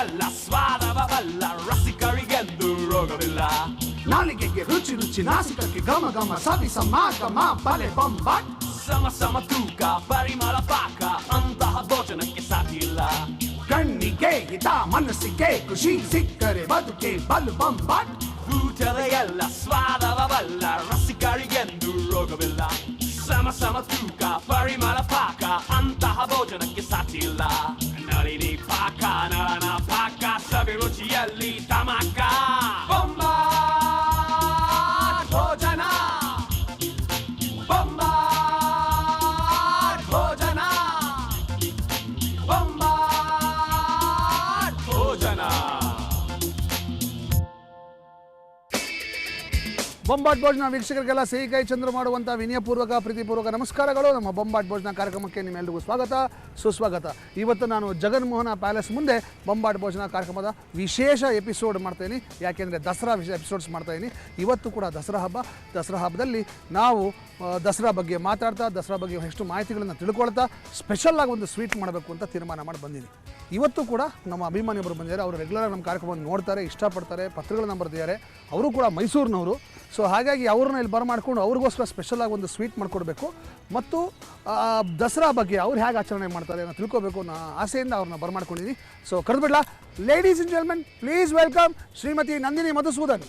ಎಲ್ಲ ಸ್ವಾದವ ಬಲ್ಲ ರಸಿಕರಿಗೆಂದು ರೋಗವಿಲ್ಲ. ನಾಲಿಗೆಗೆ ರುಚಿ ರುಚಿ, ನಾಸಿಕಕ್ಕೆ ಘಮ ಘಮ, ಸವಿ ಸಮಾಗಮ ಬಲೆ ಬೊಂಬಾಟ್. ಸಮ ಸಮ ತೂಕ ಪರಿಮಳ ಪಾಕ, ಅಂತಹ ಭೋಜನಕ್ಕೆ ಸಾಧ್ಯ ಇಲ್ಲ. ಕಣ್ಣಿಗೆ ಹಿತ, ಮನಸ್ಸಿಗೆ ಖುಷಿ, ಸಿಕ್ಕರೆ ಬದುಕೆ ಬಲು ಬೊಂಬಾಟ್. ಊಟದ ಎಲ್ಲ ಸ್ವಾದವ ಬಲ್ಲ ರಸಿಕರಿಗೆಂದು ರೋಗವಿಲ್ಲ. ಸಮ ಸಮ ತೂಕ ಪರಿಮಳ ಪಾಕ, ಅಂತಹ ಭೋಜನಕ್ಕೆ ಸಾಧ್ಯ ಇಲ್ಲ. ನಳಿನಿ ಪಾಕ ನಳನ ಪಾಕ, ಸವಿ ರುಚಿಯಲ್ಲಿ ತಮಕ. ಬೊಂಬಾಟ್ ಭೋಜನ, ಬೊಂಬಾಟ್ ಭೋಜನ, ಬೊಂಬಾಟ್ ಭೋಜನ. ಬೊಂಬಾಟ್ ಭೋಜನ ವೀಕ್ಷಕರಿಗೆಲ್ಲ ಸಿಹಿ ಕೈ ಚಂದ್ರ ಮಾಡುವಂಥ ವಿನಯಪೂರ್ವಕ ಪ್ರೀತಿಪೂರ್ವಕ ನಮಸ್ಕಾರಗಳು. ನಮ್ಮ ಬೊಂಬಾಟ್ ಭೋಜನ ಕಾರ್ಯಕ್ರಮಕ್ಕೆ ನಿಮ್ಮೆಲ್ಲರಿಗೂ ಸ್ವಾಗತ ಸುಸ್ವಾಗತ. ಇವತ್ತು ನಾನು ಜಗನ್ಮೋಹನ ಪ್ಯಾಲೇಸ್ ಮುಂದೆ ಬೊಂಬಾಟ್ ಭೋಜನ ಕಾರ್ಯಕ್ರಮದ ವಿಶೇಷ ಎಪಿಸೋಡ್ ಮಾಡ್ತಾಯಿದ್ದೀನಿ. ಯಾಕೆಂದರೆ ದಸರಾ ಎಪಿಸೋಡ್ಸ್ ಮಾಡ್ತಾಯಿದ್ದೀನಿ. ಇವತ್ತು ಕೂಡ ದಸರಾ ಹಬ್ಬ. ದಸರಾ ಹಬ್ಬದಲ್ಲಿ ನಾವು ದಸರಾ ಬಗ್ಗೆ ಮಾತಾಡ್ತಾ, ದಸರಾ ಬಗ್ಗೆ ಎಷ್ಟು ಮಾಹಿತಿಗಳನ್ನು ತಿಳ್ಕೊಳ್ತಾ, ಸ್ಪೆಷಲ್ಲಾಗಿ ಒಂದು ಸ್ವೀಟ್ ಮಾಡಬೇಕು ಅಂತ ತೀರ್ಮಾನ ಮಾಡಿ ಬಂದೀನಿ. ಇವತ್ತು ಕೂಡ ನಮ್ಮ ಅಭಿಮಾನಿಯೊಬ್ಬರು ಬಂದಿದ್ದಾರೆ. ಅವರು ರೆಗ್ಯುಲರ್ ನಮ್ಮ ಕಾರ್ಯಕ್ರಮವನ್ನು ನೋಡ್ತಾರೆ, ಇಷ್ಟಪಡ್ತಾರೆ, ಪತ್ರಗಳನ್ನು ಬರೆದಿದ್ದಾರೆ. ಅವರು ಕೂಡ ಮೈಸೂರಿನವರು. ಸೊ ಹಾಗಾಗಿ ಅವ್ರನ್ನ ಇಲ್ಲಿ ಬರಮಾಡ್ಕೊಂಡು ಅವ್ರಿಗೋಸ್ಕರ ಸ್ಪೆಷಲಾಗಿ ಒಂದು ಸ್ವೀಟ್ ಮಾಡಿಕೊಡ್ಬೇಕು ಮತ್ತು ದಸರಾ ಬಗ್ಗೆ ಅವ್ರು ಹೇಗೆ ಆಚರಣೆ ಮಾಡ್ತಾರೆ ಅನ್ನೋ ತಿಳ್ಕೊಬೇಕು ಅನ್ನೋ ಆಸೆಯಿಂದ ಅವ್ರನ್ನ ಬರಮಾಡ್ಕೊಂಡಿದ್ದೀನಿ. ಸೊ ಕರೆದ್ಬಿಡ್ಲಾ? Ladies and gentlemen, please welcome Shrimati Nandini Madhusudan.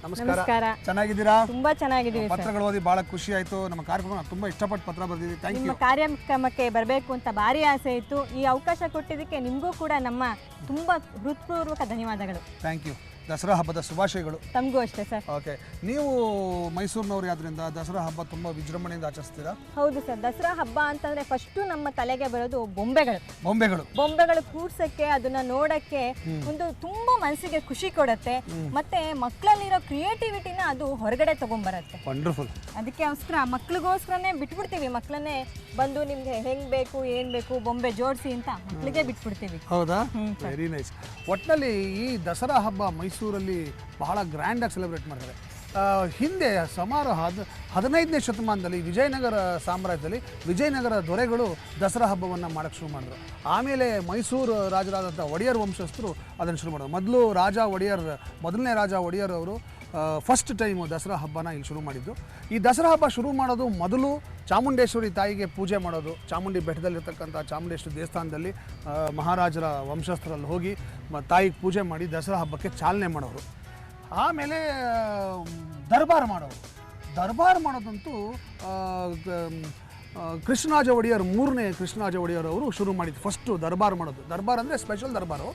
ನಮಸ್ಕಾರ. ಚೆನ್ನಾಗಿದ್ದೀರಾ? ತುಂಬಾ ಚೆನ್ನಾಗಿದ್ದೀವಿ. ಪತ್ರಗಳು ಓದಿ ಬಹಳ ಖುಷಿ ಆಯಿತು. ನಮ್ಮ ಕಾರ್ಯಕ್ರಮ ತುಂಬ ಇಷ್ಟಪಟ್ಟು ಪತ್ರ ಬರೆದಿದ್ದೀವಿ. Thank you. ನಿಮ್ಮ ಕಾರ್ಯಕ್ರಮಕ್ಕೆ ಬರಬೇಕು ಅಂತ ಭಾರಿ ಆಸೆ ಇತ್ತು. ಈ ಅವಕಾಶ ಕೊಟ್ಟಿದ್ದಕ್ಕೆ ನಿಮಗೂ ಕೂಡ ನಮ್ಮ ತುಂಬಾ ಹೃತ್ಪೂರ್ವಕ ಧನ್ಯವಾದಗಳು. Thank you. ದಸರಾ ಹಬ್ಬದ ಶುಭಾಶಯಗಳು. ತಮಗೂ ಅಷ್ಟೇ ಸರ್. ಓಕೆ, ನೀವು ಮೈಸೂರಿನವ್ರು ಯಾದ್ರಿಂದ ದಸರಾ ಹಬ್ಬ ತುಂಬ ವಿಜೃಂಭಣೆಯಿಂದ ಆಚರಿಸ್ತೀರಾ? ಹೌದು ಸರ್. ದಸರಾ ಹಬ್ಬ ಅಂತಂದ್ರೆ ಫಸ್ಟ್ ನಮ್ಮ ತಲೆಗೆ ಬರೋದು ಬೊಂಬೆಗಳು. ಬೊಂಬೆಗಳು ಕೂರ್ಸಕ್ಕೆ, ಅದನ್ನ ನೋಡಕ್ಕೆ ಒಂದು ತುಂಬಾ ಮನಸ್ಸಿಗೆ ಖುಷಿ ಕೊಡುತ್ತೆ. ಮತ್ತೆ ಮಕ್ಕಳಲ್ಲಿರೋ ಕ್ರಿಯೇಟಿವಿಟಿನ ಅದು ಹೊರಗಡೆ ತಗೊಂಡ್ಬರತ್ತೆ. ವಂಡರ್ಫುಲ್. ಅದಕ್ಕೋಸ್ಕರ ಮಕ್ಳಿಗೋಸ್ಕರನೇ ಬಿಟ್ಬಿಡ್ತೀವಿ. ಮಕ್ಕಳನ್ನೇ ಬಂದು ನಿಮ್ಗೆ ಹೆಂಗ್ ಬೇಕು ಏನ್ ಬೇಕು ಬೊಂಬೆ ಜೋಡಿಸಿ ಅಂತ ಮಕ್ಕಳಿಗೆ ಬಿಟ್ಬಿಡ್ತೀವಿ. ಹೌದಾ? Very nice. ಒಟ್ಟಿನಲ್ಲಿ ಈ ದಸರಾ ಹಬ್ಬ ಮೈಸೂರಲ್ಲಿ ಬಹಳ ಗ್ರ್ಯಾಂಡಾಗಿ ಸೆಲೆಬ್ರೇಟ್ ಮಾಡ್ತಾರೆ. ಹಿಂದೆ ಸುಮಾರು 15ನೇ ಶತಮಾನದಲ್ಲಿ ವಿಜಯನಗರ ಸಾಮ್ರಾಜ್ಯದಲ್ಲಿ ವಿಜಯನಗರ ದೊರೆಗಳು ದಸರಾ ಹಬ್ಬವನ್ನು ಮಾಡೋಕ್ಕೆ ಶುರು ಮಾಡಿದ್ರು. ಆಮೇಲೆ ಮೈಸೂರು ರಾಜರಾದಂಥ ಒಡೆಯರ್ ವಂಶಸ್ಥರು ಅದನ್ನು ಶುರು ಮಾಡಿದ್ರು. ಮೊದಲನೇ ರಾಜ ಒಡೆಯರ್ ಅವರು ಫಸ್ಟ್ ಟೈಮು ದಸರಾ ಹಬ್ಬನ ಇಲ್ಲಿ ಶುರು ಮಾಡಿದ್ದು. ಈ ದಸರಾ ಹಬ್ಬ ಶುರು ಮಾಡೋದು ಮೊದಲು ಚಾಮುಂಡೇಶ್ವರಿ ತಾಯಿಗೆ ಪೂಜೆ ಮಾಡೋದು. ಚಾಮುಂಡಿ ಬೆಟ್ಟದಲ್ಲಿರ್ತಕ್ಕಂಥ ಚಾಮುಂಡೇಶ್ವರಿ ದೇವಸ್ಥಾನದಲ್ಲಿ ಮಹಾರಾಜರ ವಂಶಸ್ಥರಲ್ಲಿ ಹೋಗಿ ತಾಯಿಗೆ ಪೂಜೆ ಮಾಡಿ ದಸರಾ ಹಬ್ಬಕ್ಕೆ ಚಾಲನೆ ಮಾಡೋರು. ಆಮೇಲೆ ದರ್ಬಾರ್ ಮಾಡೋದಂತೂ ಕೃಷ್ಣರಾಜ ಒಡೆಯರ್, 3ನೇ ಕೃಷ್ಣರಾಜ ಒಡೆಯರ್ ಅವರು ಶುರು ಮಾಡಿದ್ದು ಫಸ್ಟು ದರ್ಬಾರ್ ಮಾಡೋದು. ದರ್ಬಾರ್ ಅಂದರೆ ಸ್ಪೆಷಲ್ ದರ್ಬಾರು.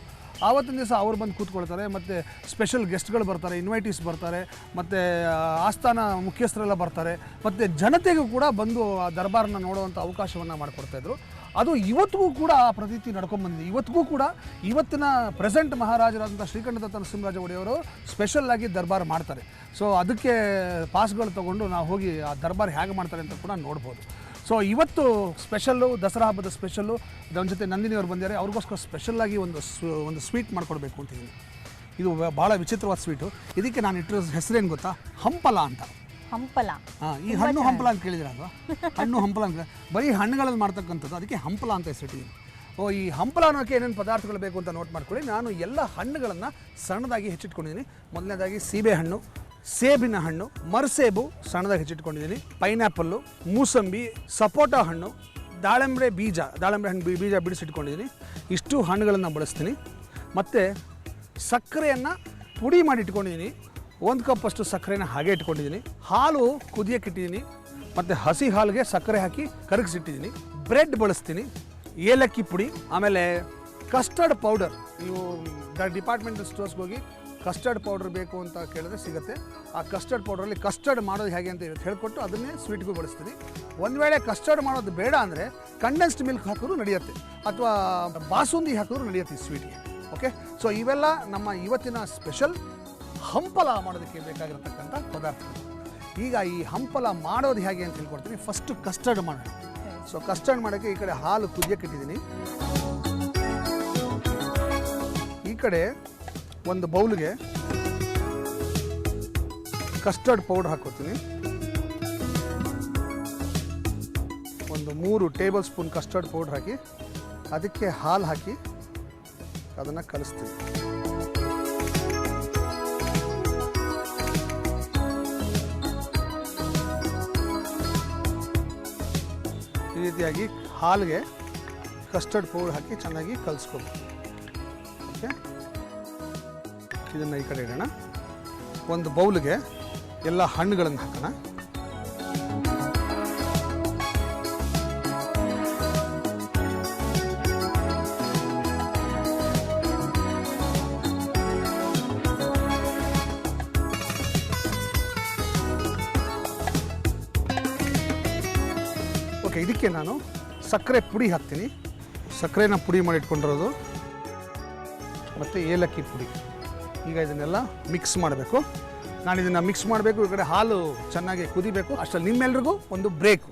ಆವತ್ತಿನ ದಿವಸ ಅವ್ರು ಬಂದು ಕೂತ್ಕೊಳ್ತಾರೆ, ಮತ್ತು ಸ್ಪೆಷಲ್ ಗೆಸ್ಟ್ಗಳು ಬರ್ತಾರೆ, ಇನ್ವೈಟೀಸ್ ಬರ್ತಾರೆ, ಮತ್ತು ಆಸ್ಥಾನ ಮುಖ್ಯಸ್ಥರೆಲ್ಲ ಬರ್ತಾರೆ, ಮತ್ತು ಜನತೆಗೂ ಕೂಡ ಬಂದು ಆ ದರ್ಬಾರನ್ನ ನೋಡುವಂಥ ಅವಕಾಶವನ್ನು ಮಾಡಿಕೊಡ್ತಾಯಿದ್ರು. ಅದು ಇವತ್ತಿಗೂ ಕೂಡ ಆ ಪ್ರತೀತಿ ನಡ್ಕೊಂಡ್ಬಂದಿದೆ. ಇವತ್ತಿಗೂ ಕೂಡ ಇವತ್ತಿನ ಪ್ರೆಸೆಂಟ್ ಮಹಾರಾಜರಾದಂಥ ಶ್ರೀಕಂಠದತ್ತ ನರಸಿಂಹರಾಜ ಒಡೆಯವರು ಸ್ಪೆಷಲ್ಲಾಗಿ ದರ್ಬಾರ್ ಮಾಡ್ತಾರೆ. ಸೊ ಅದಕ್ಕೆ ಪಾಸ್ಗಳು ತೊಗೊಂಡು ನಾವು ಹೋಗಿ ಆ ದರ್ಬಾರ್ ಹೇಗೆ ಮಾಡ್ತಾರೆ ಅಂತ ಕೂಡ ನೋಡ್ಬೋದು. ಸೊ ಇವತ್ತು ಸ್ಪೆಷಲ್ಲು, ದಸರಾ ಹಬ್ಬದ ಸ್ಪೆಷಲ್ಲು. ನನ್ನ ಜೊತೆ ನಂದಿನಿಯವ್ರು ಬಂದಿದ್ದಾರೆ. ಅವ್ರಿಗೋಸ್ಕರ ಸ್ಪೆಷಲ್ಲಾಗಿ ಒಂದು ಸ್ವೀಟ್ ಮಾಡ್ಕೊಡ್ಬೇಕು ಅಂತಿದ್ದೀನಿ. ಇದು ಭಾಳ ವಿಚಿತ್ರವಾದ ಸ್ವೀಟು. ಇದಕ್ಕೆ ನಾನು ಇಟ್ಟಿರೋ ಹೆಸರೇನು ಗೊತ್ತಾ? ಹಂಪಲ ಅಂತ. ಹಂಪಲ? ಈ ಹಣ್ಣು ಹಂಪಲ ಅಂತ ಕೇಳಿದ್ರೆ ಅಲ್ವಾ? ಹಣ್ಣು ಹಂಪಲ ಅಂತ ಬರೀ ಹಣ್ಣುಗಳಲ್ಲಿ ಮಾಡ್ತಕ್ಕಂಥದ್ದು, ಅದಕ್ಕೆ ಹಂಪಲ ಅಂತ ಹೆಸರಿಟ್ಟಿದ್ದೀನಿ. ಈ ಹಂಪಲ ಅನ್ನೋಕ್ಕೆ ಏನೇನು ಪದಾರ್ಥಗಳು ಬೇಕು ಅಂತ ನೋಟ್ ಮಾಡ್ಕೊಳ್ಳಿ. ನಾನು ಎಲ್ಲ ಹಣ್ಣುಗಳನ್ನು ಸಣ್ಣದಾಗಿ ಹೆಚ್ಚಿಟ್ಕೊಂಡಿದ್ದೀನಿ. ಮೊದಲನೇದಾಗಿ ಸೀಬೆಹಣ್ಣು, ಸೇಬಿನ ಹಣ್ಣು, ಮರಸೇಬು ಸಣ್ಣದಾಗಿ ಹೆಚ್ಚಿಟ್ಕೊಂಡಿದ್ದೀನಿ, ಪೈನಾಪಲ್ಲು, ಮೂಸಂಬಿ, ಸಪೋಟ ಹಣ್ಣು, ದಾಳಿಂಬೆ ಹಣ್ಣು ಬೀಜ ಬಿಡಿಸಿಟ್ಕೊಂಡಿದ್ದೀನಿ. ಇಷ್ಟು ಹಣ್ಣುಗಳನ್ನು ಬಳಸ್ತೀನಿ. ಮತ್ತು ಸಕ್ಕರೆಯನ್ನು ಪುಡಿ ಮಾಡಿ ಇಟ್ಕೊಂಡಿದ್ದೀನಿ. 1 ಕಪ್ಪಷ್ಟು ಸಕ್ಕರೆನ ಹಾಗೆ ಇಟ್ಕೊಂಡಿದ್ದೀನಿ. ಹಾಲು ಕುದಿಯೋಕ್ಕಿಟ್ಟಿದ್ದೀನಿ. ಮತ್ತು ಹಸಿ ಹಾಲಿಗೆ ಸಕ್ಕರೆ ಹಾಕಿ ಕರಗಿಸಿಟ್ಟಿದ್ದೀನಿ. ಬ್ರೆಡ್ ಬಳಸ್ತೀನಿ, ಏಲಕ್ಕಿ ಪುಡಿ, ಆಮೇಲೆ ಕಸ್ಟರ್ಡ್ ಪೌಡರ್. ನೀವು ಡಿಪಾರ್ಟ್ಮೆಂಟಲ್ ಸ್ಟೋರ್ಸ್ಗೆ ಹೋಗಿ ಕಸ್ಟರ್ಡ್ ಪೌಡರ್ ಬೇಕು ಅಂತ ಕೇಳಿದ್ರೆ ಸಿಗುತ್ತೆ. ಆ ಕಸ್ಟರ್ಡ್ ಪೌಡ್ರಲ್ಲಿ ಕಸ್ಟರ್ಡ್ ಮಾಡೋದು ಹೇಗೆ ಅಂತ ಹೇಳ್ಕೊಟ್ಟು ಅದನ್ನೇ ಸ್ವೀಟ್ಗೂ ಬಳಸ್ತೀನಿ. ಒಂದು ವೇಳೆ ಕಸ್ಟರ್ಡ್ ಮಾಡೋದು ಬೇಡ ಅಂದರೆ ಕಂಡೆನ್ಸ್ಡ್ ಮಿಲ್ಕ್ ಹಾಕಿದ್ರು ನಡೆಯುತ್ತೆ, ಅಥವಾ ಬಾಸುಂದಿ ಹಾಕಿದ್ರು ನಡೆಯುತ್ತೆ ಈ ಸ್ವೀಟ್ಗೆ. ಓಕೆ, ಸೊ ಇವೆಲ್ಲ ನಮ್ಮ ಇವತ್ತಿನ ಸ್ಪೆಷಲ್ ಹಂಪಲ ಮಾಡೋದಕ್ಕೆ ಬೇಕಾಗಿರತಕ್ಕಂಥ ಪದಾರ್ಥಗಳು. ಈಗ ಈ ಹಂಪಲ ಮಾಡೋದು ಹೇಗೆ ಅಂತ ಹೇಳ್ಕೊಡ್ತೀನಿ. ಫಸ್ಟು ಕಸ್ಟರ್ಡ್ ಮಾಡೋಣ. ಸೊ ಕಸ್ಟರ್ಡ್ ಮಾಡೋಕ್ಕೆ ಈ ಕಡೆ ಹಾಲು ಕುದಿಯೋಕ್ಕಿಟ್ಟಿದ್ದೀನಿ. ಈ ಕಡೆ ಒಂದು ಬೌಲ್ಗೆ ಕಸ್ಟರ್ಡ್ ಪೌಡರ್ ಹಾಕೋತೀನಿ. ಒಂದು 3 ಟೇಬಲ್ ಸ್ಪೂನ್ ಕಸ್ಟರ್ಡ್ ಪೌಡರ್ ಹಾಕಿ, ಅದಕ್ಕೆ ಹಾಲು ಹಾಕಿ ಅದನ್ನು ಕಲಿಸ್ತೀವಿ. ಈ ರೀತಿಯಾಗಿ ಹಾಲಿಗೆ ಕಸ್ಟರ್ಡ್ ಪೌಡರ್ ಹಾಕಿ ಚೆನ್ನಾಗಿ ಕಲಿಸ್ಕೋಬೇಕು. ಓಕೆ, ಇದನ್ನು ಈ ಕಡೆ ಇಡೋಣ. ಒಂದು ಬೌಲ್ಗೆ ಎಲ್ಲ ಹಣ್ಣುಗಳನ್ನು ಹಾಕೋಣ. ಓಕೆ, ಇದಕ್ಕೆ ನಾನು ಸಕ್ಕರೆ ಪುಡಿ ಹಾಕ್ತೀನಿ. ಸಕ್ಕರೆನ ಪುಡಿ ಮಾಡಿ ಇಟ್ಕೊಂಡಿರೋದು ಮತ್ತು ಏಲಕ್ಕಿ ಪುಡಿ. ಈಗ ಇದನ್ನೆಲ್ಲ ಮಿಕ್ಸ್ ಮಾಡಬೇಕು. ನಾನು ಇದನ್ನು ಮಿಕ್ಸ್ ಮಾಡಬೇಕು. ಈ ಕಡೆ ಹಾಲು ಚೆನ್ನಾಗಿ ಕುದಿಬೇಕು. ಅಷ್ಟರಲ್ಲಿ ನಿಮ್ಮೆಲ್ರಿಗೂ ಒಂದು ಬ್ರೇಕು.